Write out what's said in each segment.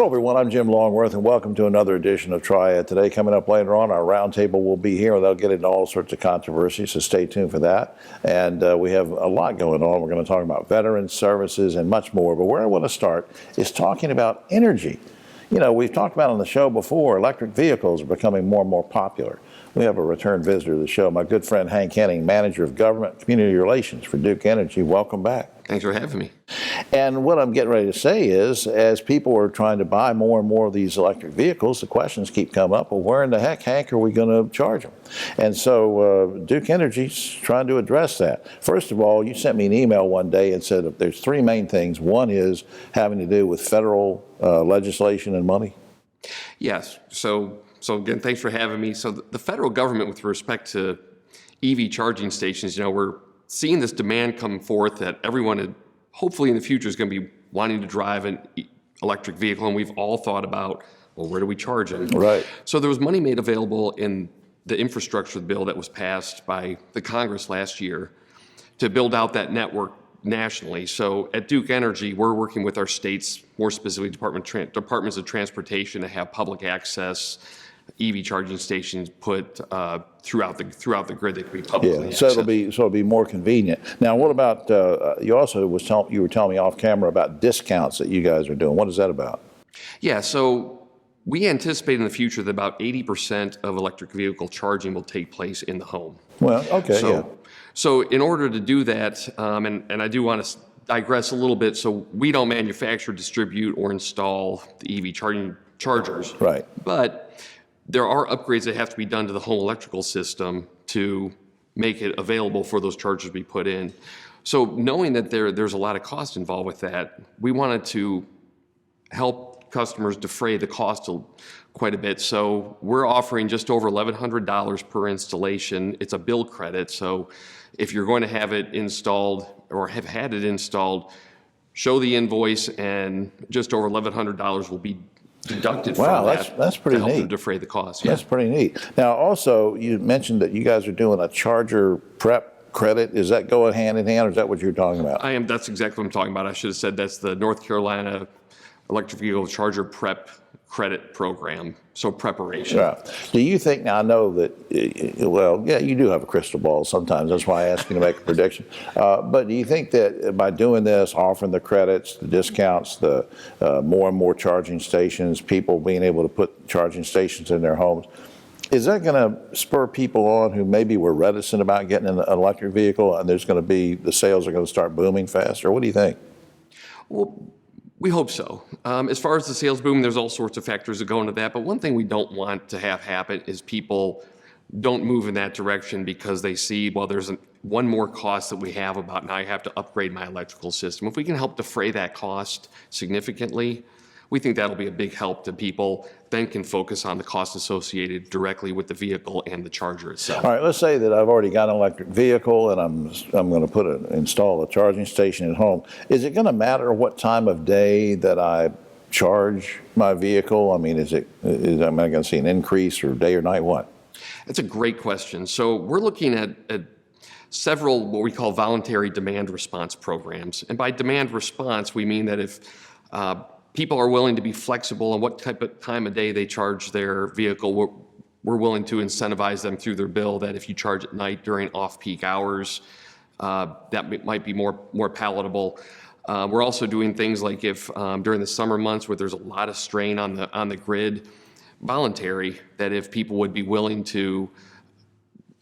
Hello, everyone. I'm Jim Longworth, and welcome to another edition of Triad Today. Coming up later on, our roundtable will be here, and they'll get into all sorts of controversies, so stay tuned for that. And we have a lot going on. We're going to talk about veterans services and much more. But where I want to start is talking about energy. You know, we've talked about on the show before, electric vehicles are becoming more and more popular. We have a return visitor to the show, my good friend Hank Henning, Manager of Government and Community Relations for Duke Energy. Welcome back. Thanks for having me. And what I'm getting ready to say is, as people are trying to buy more and more of these electric vehicles, the questions keep coming up, well, where in the heck, Hank, are we going to charge them? And so Duke Energy's trying to address that. First of all, you sent me an email one day and said that there's three main things. One is having to do with federal legislation and money. Yes. So again, thanks for having me. So the federal government, with respect to EV charging stations, we're seeing this demand come forth that everyone hopefully in the future is going to be wanting to drive an electric vehicle, and we've all thought about, well, where do we charge them? Right. So there was money made available in the infrastructure bill that was passed by the Congress last year to build out that network nationally. So at Duke Energy, we're working with our states, more specifically departments of transportation, to have public access EV charging stations put throughout the grid that can be publicly accessed. So it'll be more convenient. Now, what about you were telling me off camera about discounts that you guys are doing. What is that about? Yeah, so we anticipate in the future that about 80% of electric vehicle charging will take place in the home. Well, okay, So in order to do that, and I do want to digress a little bit, so we don't manufacture, distribute, or install the EV chargers. Right. But there are upgrades that have to be done to the home electrical system to make it available for those chargers to be put in. So knowing that there's a lot of cost involved with that, we wanted to help customers defray the cost quite a bit. So we're offering just over $1,100 per installation. It's a bill credit. So if you're going to have it installed or have had it installed, show the invoice, and just over $1,100 will be deducted from that. That's pretty to help neat. To defray the cost. Yeah. That's pretty neat. Now, also, you mentioned that you guys are doing a charger prep credit. Is that going hand in hand, or is that what you're talking about? That's exactly what I'm talking about. I should have said that's the North Carolina Electric Vehicle Charger Prep Credit Program. So preparation. Yeah. Do you think, now I know that, you do have a crystal ball sometimes. That's why I ask you to make a prediction. But do you think that by doing this, offering the credits, the discounts, the more and more charging stations, people being able to put charging stations in their homes, is that going to spur people on who maybe were reticent about getting an electric vehicle, and the sales are going to start booming faster? What do you think? Well, we hope so. As far as the sales boom, there's all sorts of factors that go into that. But one thing we don't want to have happen is people don't move in that direction because they see, well, there's one more cost that we have about now I have to upgrade my electrical system. If we can help defray that cost significantly, we think that'll be a big help to people, then can focus on the cost associated directly with the vehicle and the charger itself. All right, let's say that I've already got an electric vehicle and I'm going to install a charging station at home. Is it going to matter what time of day that I charge my vehicle? I mean, am I going to see an increase, or day or night? What? That's a great question. So we're looking at several what we call voluntary demand response programs. And by demand response, we mean that if people are willing to be flexible on what type of time of day they charge their vehicle, we're willing to incentivize them through their bill that if you charge at night during off-peak hours, that might be more palatable. We're also doing things like if during the summer months where there's a lot of strain on the grid, voluntary, that if people would be willing to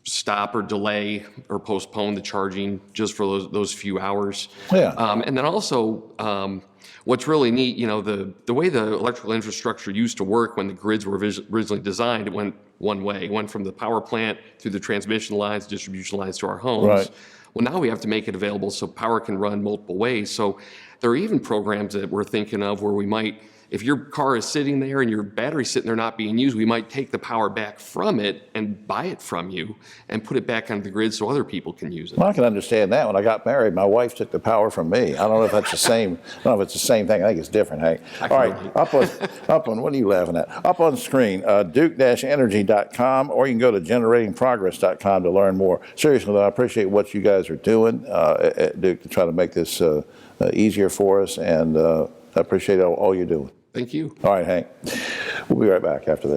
stop or delay or postpone the charging just for those few hours. Yeah. And then also, what's really neat, the way the electrical infrastructure used to work when the grids were originally designed, it went one way. It went from the power plant through the transmission lines, distribution lines to our homes. Right. Well, now we have to make it available so power can run multiple ways. So there are even programs that we're thinking of where we might, if your car is sitting there and your battery's sitting there not being used, we might take the power back from it and buy it from you and put it back onto the grid so other people can use it. Well, I can understand that. When I got married, my wife took the power from me. I don't know if that's the same. I don't know if it's the same thing. I think it's different, Hank. All right, up on, what are you laughing at? Up on the screen, duke-energy.com, or you can go to generatingprogress.com to learn more. Seriously, though, I appreciate what you guys are doing at Duke to try to make this easier for us, and I appreciate all you're doing. Thank you. All right, Hank. We'll be right back after this.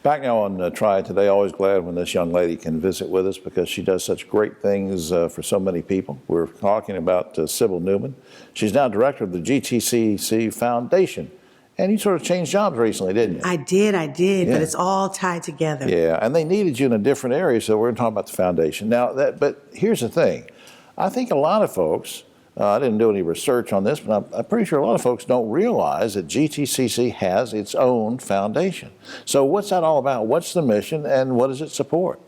Back now on Triad Today. Always glad when this young lady can visit with us because she does such great things for so many people. We're talking about Sybil Newman. She's now director of the GTCC Foundation. And you sort of changed jobs recently, didn't you? I did, but it's all tied together. Yeah, and they needed you in a different area, so we're going to talk about the foundation. Now, but here's the thing. I think a lot of folks, I didn't do any research on this, but I'm pretty sure a lot of folks don't realize that GTCC has its own foundation. So what's that all about? What's the mission, and what does it support?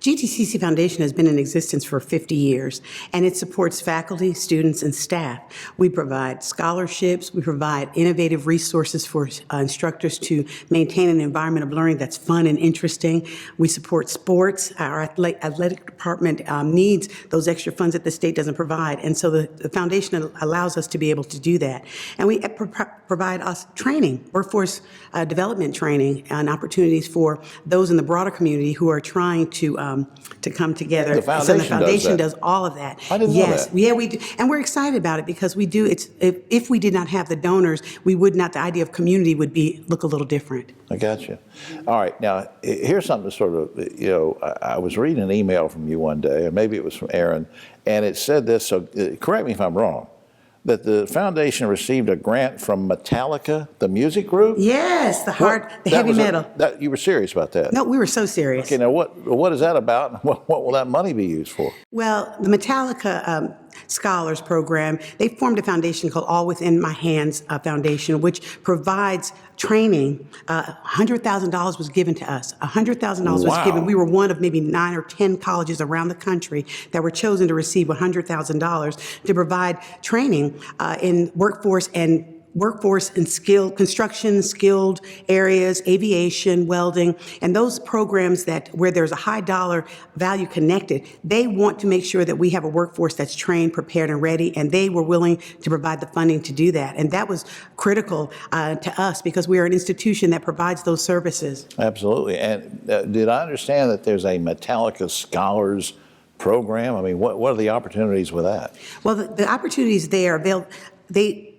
GTCC Foundation has been in existence for 50 years, and it supports faculty, students, and staff. We provide scholarships. We provide innovative resources for instructors to maintain an environment of learning that's fun and interesting. We support sports. Our athletic department needs those extra funds that the state doesn't provide, and so the foundation allows us to be able to do that. And we provide us training, workforce development training, and opportunities for those in the broader community who are trying to come together. The foundation, so the foundation does all of that. I didn't know that. Yeah, we do, and we're excited about it because we do. If we did not have the donors, we would not. The idea of community would look a little different. I got you. All right, now here's something to sort of, I was reading an email from you one day, or maybe it was from Aaron, and it said this. So correct me if I'm wrong. That the foundation received a grant from Metallica, the music group? Yes, the heavy metal. You were serious about that? No, we were so serious. Okay, now what is that about, and what will that money be used for? Well, the Metallica Scholars Program, they formed a foundation called All Within My Hands Foundation, which provides training. $100,000 was given to us. $100,000 was given. We were one of maybe 9 or 10 colleges around the country that were chosen to receive $100,000 to provide training in workforce and skilled construction, skilled areas, aviation, welding, and those programs where there's a high dollar value connected. They want to make sure that we have a workforce that's trained, prepared, and ready, and they were willing to provide the funding to do that. And that was critical to us because we are an institution that provides those services. Absolutely. And Did I understand that there's a Metallica Scholars Program? I mean, what are the opportunities with that? Well, the opportunities there,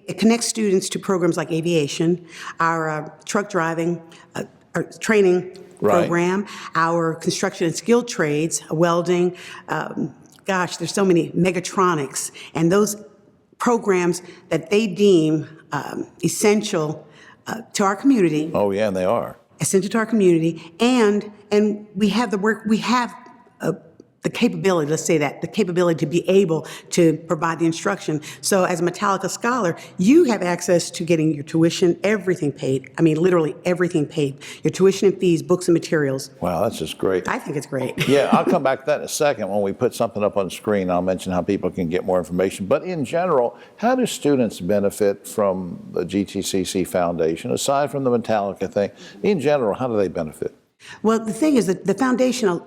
it connects students to programs like aviation, our truck driving our training program, our construction and skilled trades, welding. There's so many, megatronics, and those programs that they deem essential to our community. Oh yeah, and they are essential to our community, and we have the capability, let's say that, the capability to be able to provide the instruction. So as a Metallica scholar, you have access to getting your tuition, everything paid. I mean, literally everything paid. Your tuition and fees, books and materials. Wow, that's just great. I think it's great. Yeah, I'll come back to that in a second when we put something up on the screen. I'll mention how people can get more information. But in general, how do students benefit from the GTCC Foundation, aside from the Metallica thing? In general, how do they benefit? Well, the thing is that the foundation,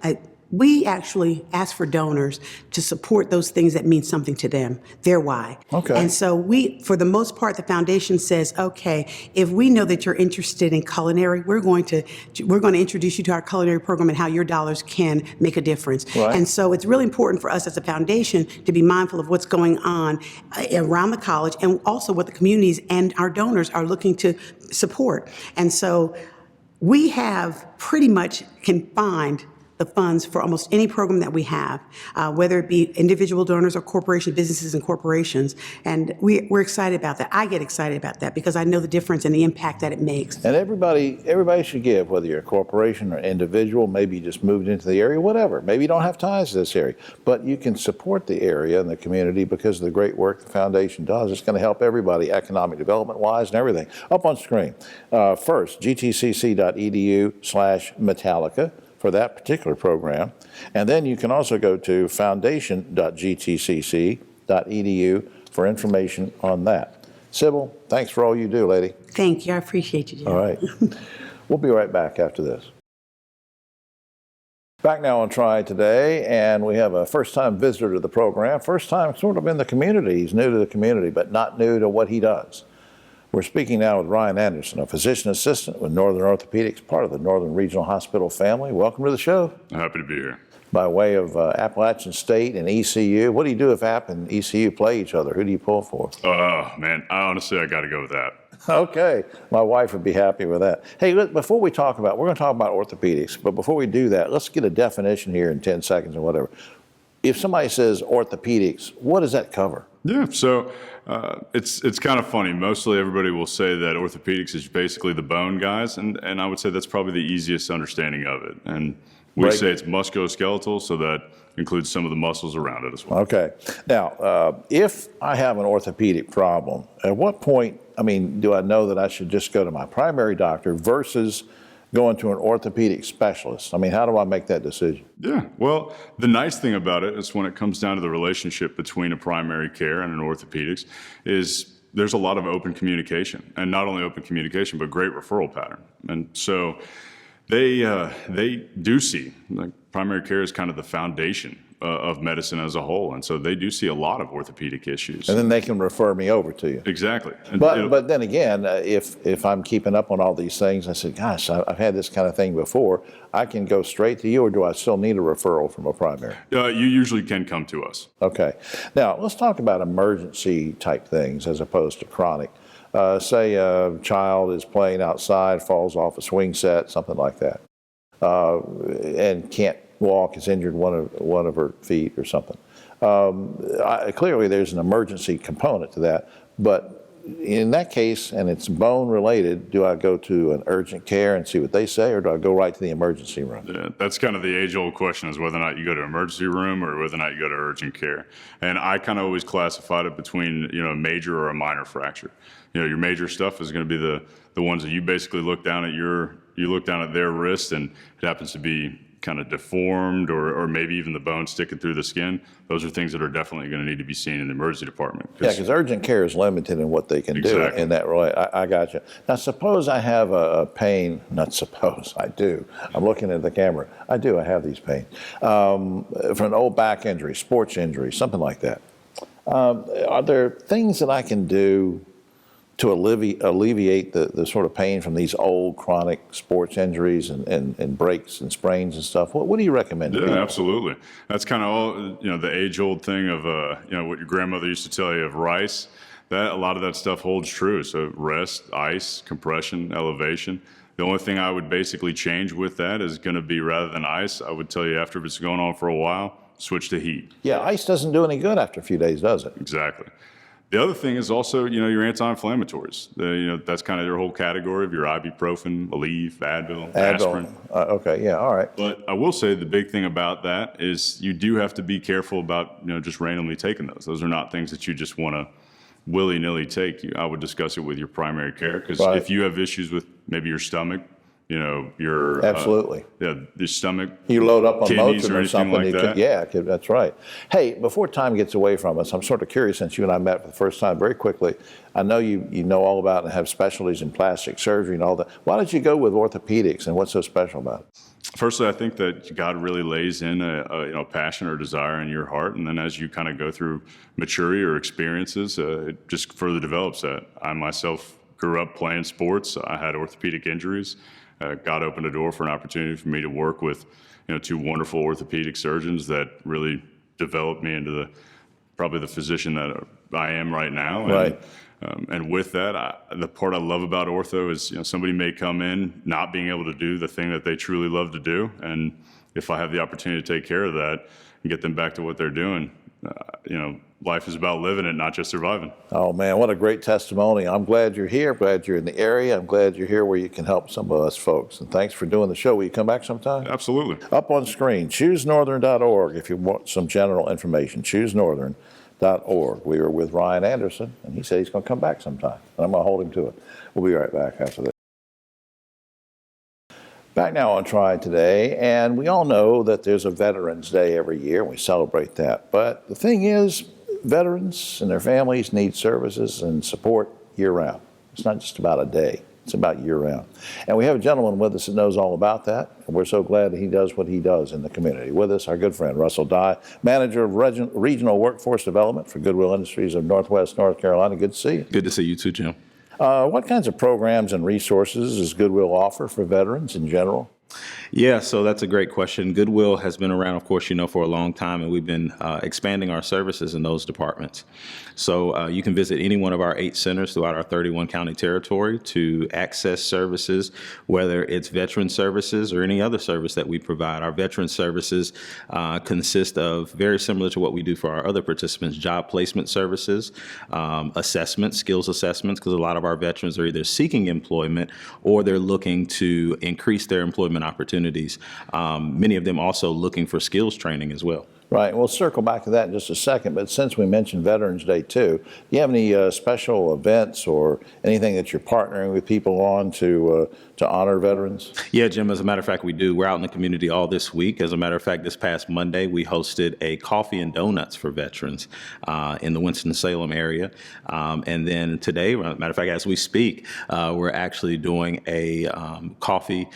we actually ask for donors to support those things that mean something to them, their why. Okay. And so for the most part, the foundation says, okay, if we know that you're interested in culinary, we're going to introduce you to our culinary program and how your dollars can make a difference. Right. And so it's really important for us as a foundation to be mindful of what's going on around the college and also what the communities and our donors are looking to support. And so we have pretty much can find the funds for almost any program that we have, whether it be individual donors or corporations, businesses and corporations. And we're excited about that. I get excited about that because I know the difference and the impact that it makes. And everybody should give, whether you're a corporation or individual, maybe you just moved into the area, whatever. Maybe you don't have ties to this area, but you can support the area and the community because of the great work the foundation does. It's going to help everybody economic development-wise and everything. Up on screen. First, gtcc.edu/Metallica. For that particular program. And then you can also go to foundation.gtcc.edu for information on that. Sybil, thanks for all you do, lady. Thank you. I appreciate you, Jim. All right. We'll be right back after this. Back now on Triad Today, and we have a first-time visitor to the program. First time sort of in the community. He's new to the community, but not new to what he does. We're speaking now with Ryan Anderson, a physician assistant with Northern Orthopedics, part of the Northern Regional Hospital family. Welcome to the show. Happy to be here. by way of Appalachian State and ECU. What do you do if App and ECU play each other? Who do you pull for? Oh, man, honestly, I got to go with that. Okay, my wife would be happy with that. Hey, look, before we talk about, we're going to talk about orthopedics, but before we do that, let's get a definition here in 10 seconds or whatever. If somebody says orthopedics, what does that cover? Yeah, so it's kind of funny. Mostly everybody will say that orthopedics is basically the bone guys, and I would say that's probably the easiest understanding of it. And we say it's musculoskeletal, so that includes some of the muscles around it as well. Okay. Now, if I have an orthopedic problem, at what point, do I know that I should just go to my primary doctor versus going to an orthopedic specialist? How do I make that decision? Yeah, well, the nice thing about it is when it comes down to the relationship between a primary care and an orthopedics is there's a lot of open communication, and not only open communication, but great referral pattern. And so they do see, like, primary care is kind of the foundation of medicine as a whole, and so they do see a lot of orthopedic issues. And then they can refer me over to you. Exactly. But then again, if I'm keeping up on all these things, I said, gosh, I've had this kind of thing before, I can go straight to you, or do I still need a referral from a primary? You usually can come to us. Okay. Now, let's talk about emergency type things as opposed to chronic. Say a child is playing outside, falls off a swing set, something like that, and can't walk, is injured one of her feet or something. Clearly, there's an emergency component to that, but in that case, and it's bone related, do I go to an urgent care and see what they say, or do I go right to the emergency room? Yeah, that's kind of the age-old question, is whether or not you go to emergency room or whether or not you go to urgent care. And I kind of always classified it between, a major or a minor fracture. Your major stuff is going to be the ones that you basically look down at their wrist, and it happens to be kind of deformed, or maybe even the bone sticking through the skin. Those are things that are definitely going to need to be seen in the emergency department. Yeah, because urgent care is limited in what they can do in that way. I got you. Now, suppose I have a pain, not suppose, I do. I'm looking at the camera. I have these pains. For an old back injury, sports injury, something like that. Are there things that I can do to alleviate the sort of pain from these old chronic sports injuries and breaks and sprains and stuff? What do you recommend? Yeah, absolutely. That's kind of all, the age-old thing of, what your grandmother used to tell you of rice. A lot of that stuff holds true. So rest, ice, compression, elevation. The only thing I would basically change with that is going to be, rather than ice, I would tell you, after it's going on for a while, switch to heat. Yeah, ice doesn't do any good after a few days, does it? Exactly. The other thing is also, your anti-inflammatories. That's kind of your whole category of your ibuprofen, Aleve, Advil, aspirin. Okay, yeah, all right. But I will say the big thing about that is you do have to be careful about, just randomly taking those. Those are not things that you just want to willy-nilly take. I would discuss it with your primary care, because if you have issues with maybe your stomach, your absolutely, your stomach, you load up on kidneys Motrin or something like that. That's right. Hey, before time gets away from us, I'm sort of curious, since you and I met for the first time very quickly. I know you know all about and have specialties in plastic surgery and all that. Why did you go with orthopedics, and what's so special about it? Firstly, I think that God really lays in a passion or desire in your heart, and then as you kind of go through maturity or experiences, it just further develops that. I myself grew up playing sports. I had orthopedic injuries. God opened a door for an opportunity for me to work with, two wonderful orthopedic surgeons that really developed me into probably the physician that I am right now. Right. And with that, the part I love about ortho is, somebody may come in not being able to do the thing that they truly love to do, and if I have the opportunity to take care of that and get them back to what they're doing, life is about living it, not just surviving. Oh man, what a great testimony. I'm glad you're here, glad you're in the area. I'm glad you're here where you can help some of us folks. And thanks for doing the show. Will you come back sometime? Absolutely. Up on screen, choosenorthern.org if you want some general information, choosenorthern.org. We were with Ryan Anderson, and he said he's going to come back sometime, and I'm going to hold him to it. We'll be right back after this. Back now on Triad Today, and we all know that there's a Veterans Day every year, and we celebrate that. But the thing is, veterans and their families need services and support year-round. It's not just about a day. It's about year-round. And we have a gentleman with us that knows all about that, and we're so glad that he does what he does in the community. With us, our good friend, Russell Dye, Manager of Regional Workforce Development for Goodwill Industries of Northwest North Carolina. Good to see you. Good to see you too, Jim. What kinds of programs and resources does Goodwill offer for veterans in general? Yeah, so that's a great question. Goodwill has been around, of course, for a long time, and we've been expanding our services in those departments. So you can visit any one of our 8 centers throughout our 31 county territory to access services, whether it's veteran services or any other service that we provide. Our veteran services consist of, very similar to what we do for our other participants, job placement services, assessments, skills assessments, because a lot of our veterans are either seeking employment or they're looking to increase their employment opportunities. Many of them also looking for skills training as well. Right. We'll circle back to that in just a second. But since we mentioned Veterans Day too, do you have any special events or anything that you're partnering with people on to honor veterans? Yeah, Jim, as a matter of fact, we do. We're out in the community all this week. As a matter of fact, this past Monday, we hosted a coffee and donuts for veterans in the Winston-Salem area. And then today, as a matter of fact, as we speak, we're actually doing a coffee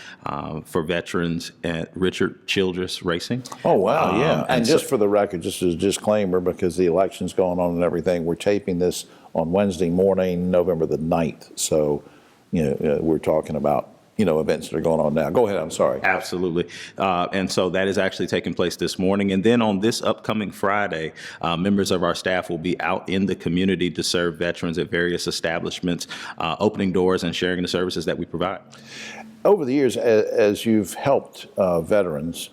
for veterans at Richard Childress Racing. Oh, wow, yeah. And so- just for the record, just as a disclaimer, because the election's going on and everything, we're taping this on Wednesday morning, November the 9th. So, we're talking about, events that are going on now. Go ahead, I'm sorry. Absolutely. And so that is actually taking place this morning. And then on this upcoming Friday, members of our staff will be out in the community to serve veterans at various establishments, opening doors and sharing the services that we provide. Over the years, as you've helped veterans,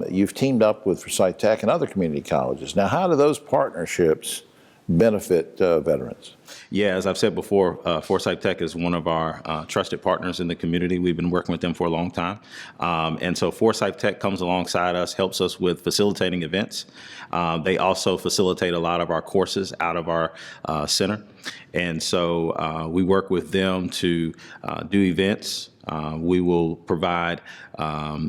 you've teamed up with Forsyth Tech and other community colleges. Now, how do those partnerships benefit veterans? Yeah, as I've said before, Forsyth Tech is one of our trusted partners in the community. We've been working with them for a long time. And so Forsyth Tech comes alongside us, helps us with facilitating events. They also facilitate a lot of our courses out of our center. And so we work with them to do events. We will provide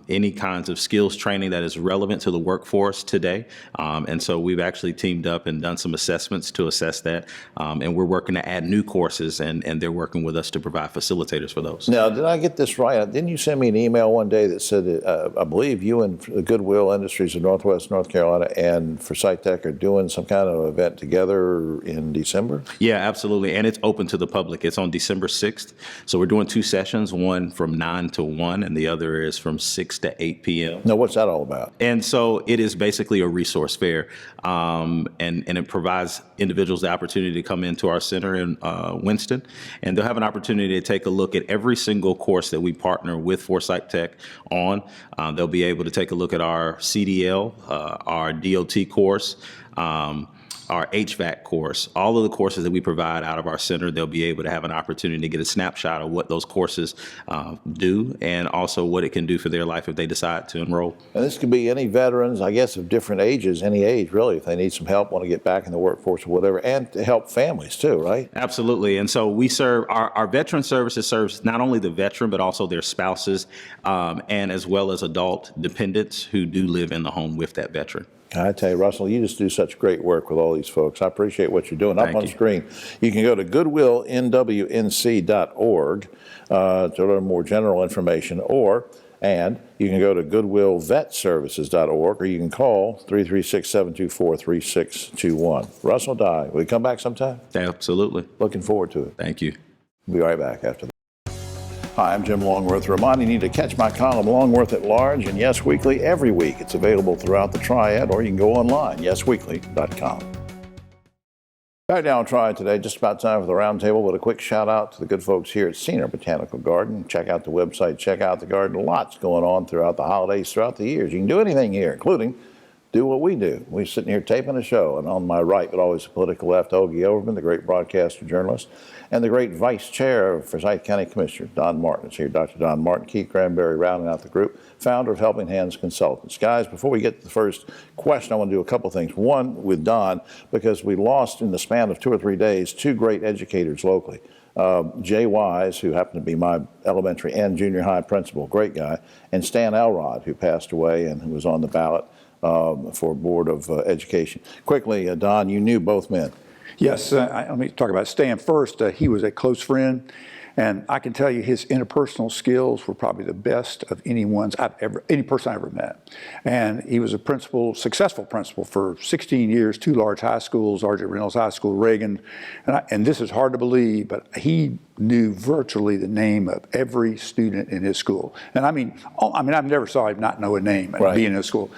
any kinds of skills training that is relevant to the workforce today. And so we've actually teamed up and done some assessments to assess that. And we're working to add new courses, and they're working with us to provide facilitators for those. Now, did I get this right? Didn't you send me an email one day that said that, I believe you and Goodwill Industries of Northwest North Carolina and Forsyth Tech are doing some kind of event together in December? Yeah, absolutely. And it's open to the public. It's on December 6th. So we're doing 2 sessions, one from 9 to 1, and the other is from 6 to 8 p.m. Now, what's that all about? And so it is basically a resource fair, and it provides individuals the opportunity to come into our center in Winston, and they'll have an opportunity to take a look at every single course that we partner with Forsyth Tech on. They'll be able to take a look at our CDL, our DOT course, our HVAC course, all of the courses that we provide out of our center. They'll be able to have an opportunity to get a snapshot of what those courses do, and also what it can do for their life if they decide to enroll. And this could be any veterans, I guess, of different ages, any age really, if they need some help, want to get back in the workforce or whatever, and to help families too, right? Absolutely. And so we serve, our veteran services serves not only the veteran, but also their spouses, and as well as adult dependents who do live in the home with that veteran. I tell you, Russell, you just do such great work with all these folks. I appreciate what you're doing. Up Thank on you. screen, you can go to goodwillnwnc.org to learn more general information, and you can go to goodwillvetservices.org, or you can call 336-724-3621. Russell Dye, will you come back sometime? Absolutely. Looking forward to it. Thank you. We'll be right back after that. Hi, I'm Jim Longworth, reminding you to catch my column Longworth at Large and Yes Weekly every week. It's available throughout the Triad, or you can go online, yesweekly.com. Back now on Triad Today, just about time for the roundtable, but a quick shout out to the good folks here at Senior Botanical Garden. Check out the website, check out the garden. Lots going on throughout the holidays, throughout the years. You can do anything here, including do what we do. We're sitting here taping a show, and on my right, but always the political left, Ogie Overman, the great broadcaster, journalist, and the great vice chair of Forsyth County Commissioner, Don Martin, is here. Dr. Don Martin, Keith Granberry rounding out the group, founder of Helping Hands Consultants. Guys, before we get to the first question, I want to do a couple things. One, with Don, because we lost in the span of 2 or 3 days 2 great educators locally. Jay Wise, who happened to be my elementary and junior high principal, great guy, and Stan Elrod, who passed away and who was on the ballot for Board of Education. Quickly, Don, you knew both men. Yes, let me talk about Stan first. He was a close friend, and I can tell you his interpersonal skills were probably the best of any person I've ever met. And he was a principal, successful principal for 16 years, 2 large high schools, R.J. Reynolds High School, Reagan. And this is hard to believe, but he knew virtually the name of every student in his school. And I mean, I've never saw him not know a name and be in his school.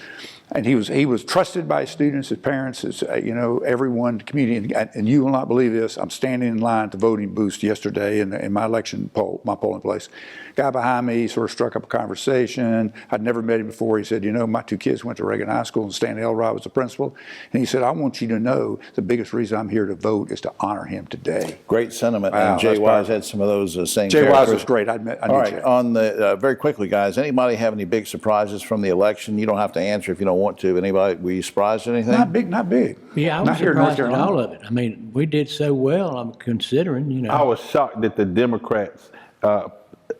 And he was trusted by his students, his parents, his, everyone, the community. And you will not believe this. I'm standing in line at the voting booth yesterday in my election poll, my polling place. Guy behind me sort of struck up a conversation. I'd never met him before. He said, my 2 kids went to Reagan High School, and Stan Elrod was the principal. And he said, I want you to know the biggest reason I'm here to vote is to honor him today. Great sentiment. Wow, and Jay Wise had some of those same Jay Wise characteristics. was great. I knew All right, Jay. on the very quickly, guys. Anybody have any big surprises from the election? You don't have to answer if you don't want to. Anybody? Were you surprised at anything? Not big. Yeah, I was Not here in North surprised at Carolina. all of it. I mean, we did so well, I'm considering, I was shocked that the Democrats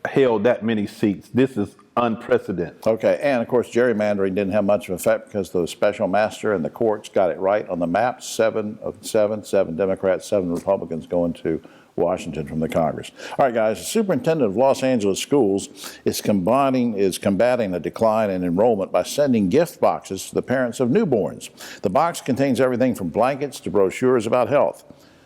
held that many seats. This is unprecedented. Okay, and of course, gerrymandering didn't have much of an effect because the special master and the courts got it right on the map. 7 of 7 Democrats, 7 Republicans going to Washington from the Congress. All right, guys, the superintendent of Los Angeles schools is combating a decline in enrollment by sending gift boxes to the parents of newborns. The box contains everything from blankets to brochures about health.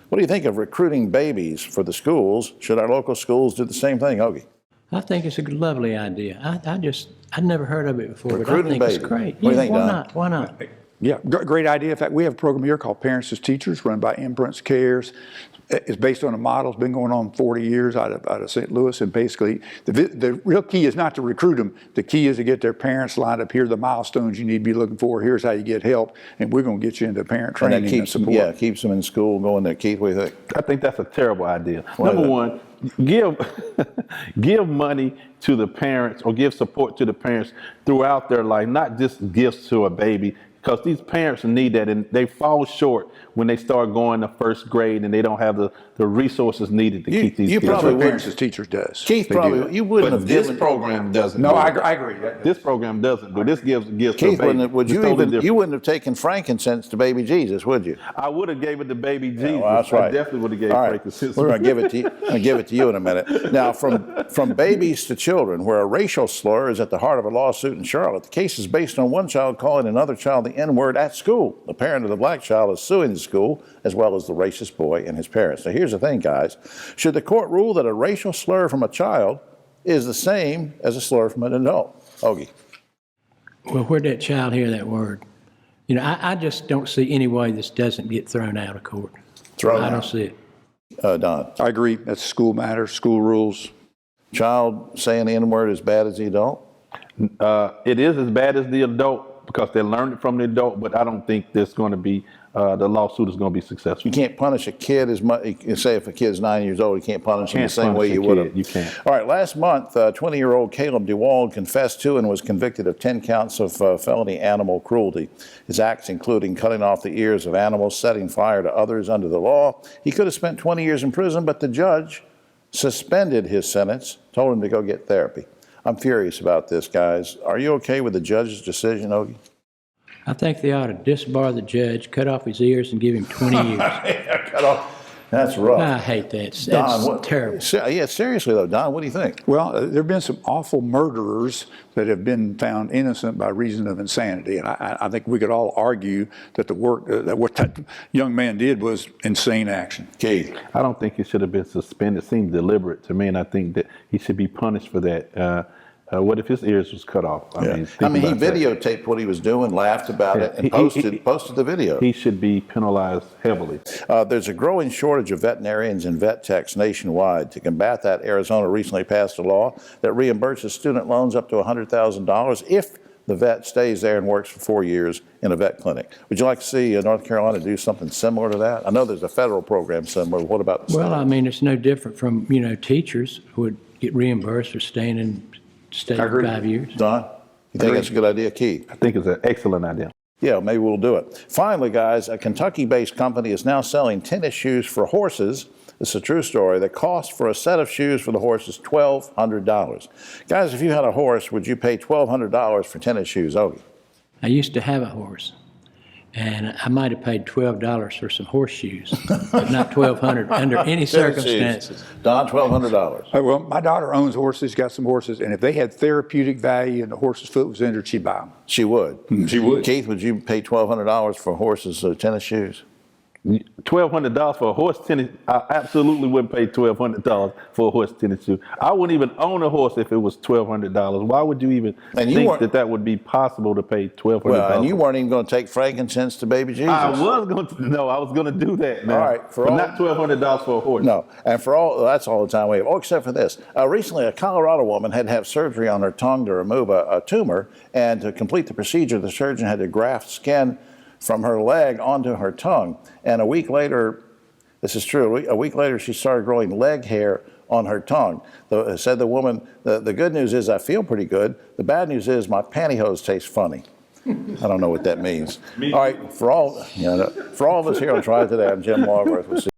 What do you think of recruiting babies for the schools? Should our local schools do the same thing, Ogie? I think it's a lovely idea. I'd never heard of it before, Recruiting but I think babies. it's great. What do you think, why Don? not? Why not? Yeah, great idea. In fact, we have a program here called Parents as Teachers, run by Imprints Cares. It's based on a model. It's been going on 40 years out of St. Louis. And basically, the real key is not to recruit them. The key is to get their parents lined up. Here are the milestones you need to be looking for. Here's how you get help. And we're going to get you into parent And training that and keeps them, support. keeps them in school going there. Keith, what do you think? I think that's a terrible idea. Why Number is that? one, give money to the parents or give support to the parents throughout their life, not just gifts to a baby. Because these parents need that, and they fall short when they start going to first grade and they don't have the resources needed to keep these you kids. That's probably what would- Parents as Teachers does. Keith, They do probably that. you wouldn't have This given. program doesn't. No, do I it. agree. This program doesn't do. This gives gifts to a Keith, baby. would It's you totally even? different. You wouldn't have taken frankincense to baby Jesus, would you? I would have gave it to baby Jesus. Well, that's right. I definitely would have gave All right. frankincense. We're going to give it to you. I'm going to give it to you in a minute. Now, from babies to children, where a racial slur is at the heart of a lawsuit in Charlotte, the case is based on one child calling another child the N-word at school. The parent of the black child is suing the school, as well as the racist boy and his parents. Now, here's the thing, guys. Should the court rule that a racial slur from a child is the same as a slur from an adult? Ogie. Well, where'd that child hear that word? I just don't see any way this doesn't get thrown out of court. Thrown I out. don't see it. Don. I agree. That's school matters, school rules. Child saying the N-word as bad as the adult? It is as bad as the adult because they learned it from the adult, but I don't think there's going to be the lawsuit is going to be successful. You can't punish a kid as much. You say if a kid's 9 years old, you can't punish him the Can't same way punish a you would have. kid. You can't. All right. Last month, 20-year-old Caleb DeWald confessed to and was convicted of 10 counts of felony animal cruelty. His acts, including cutting off the ears of animals, setting fire to others under the law. He could have spent 20 years in prison, but the judge suspended his sentence, told him to go get therapy. I'm furious about this, guys. Are you okay with the judge's decision, Ogie? I think they ought to disbar the judge, cut off his ears, and give him 20 years. Cut off. That's rough. I hate that. That's Don, terrible. Yeah, seriously though, Don, what do you think? Well, there have been some awful murderers that have been found innocent by reason of insanity. And I think we could all argue that the work, that what that young man did was insane action. Keith. I don't think he should have been suspended. It seems deliberate to me, and I think that he should be punished for that. What if his ears was cut off? Yeah. think He about that. videotaped what he was doing, laughed about it, and posted the video. He should be penalized heavily. There's a growing shortage of veterinarians and vet techs nationwide. To combat that, Arizona recently passed a law that reimburses student loans up to $100,000 if the vet stays there and works for 4 years in a vet clinic. Would you like to see North Carolina do something similar to that? I know there's a federal program similar. What about the Well, state? I mean, it's no different from, teachers would get reimbursed for staying in state for 5 years. Don, you think that's a good idea, Keith? I think it's an excellent idea. Yeah, maybe we'll do it. Finally, guys, a Kentucky-based company is now selling tennis shoes for horses. This is a true story. The cost for a set of shoes for the horse is $1,200. Guys, if you had a horse, would you pay $1,200 for tennis shoes, Ogie? I used to have a horse, And I might have paid $12 for some horseshoes, but not $1,200 under any circumstances. Don, $1,200. Well, my daughter owns horses, got some horses, and if they had therapeutic value and the horse's foot was injured, she'd buy them. She would. She would. Keith, would you pay $1,200 for horses' tennis shoes? $1,200 for a horse tennis. I absolutely wouldn't pay $1,200 for a horse tennis shoe. I wouldn't even own a horse if it was $1,200. Why would you even And you think weren't- that would be possible to pay $1,200? Well, and you weren't even going to take frankincense to baby Jesus. I was going to. No, I was going to do that. Now. All right, but not $1,200 for a horse. No, and for all, that's all the time we have. Oh, except for this. Recently, a Colorado woman had to have surgery on her tongue to remove a tumor, and to complete the procedure, the surgeon had to graft skin from her leg onto her tongue. And a week later, this is true, a week later she started growing leg hair on her tongue. Said the woman, the good news is I feel pretty good. The bad news is my pantyhose taste funny. I don't know what that means. All right, for all of us here on Triad Today, I'm Jim Longworth. We'll see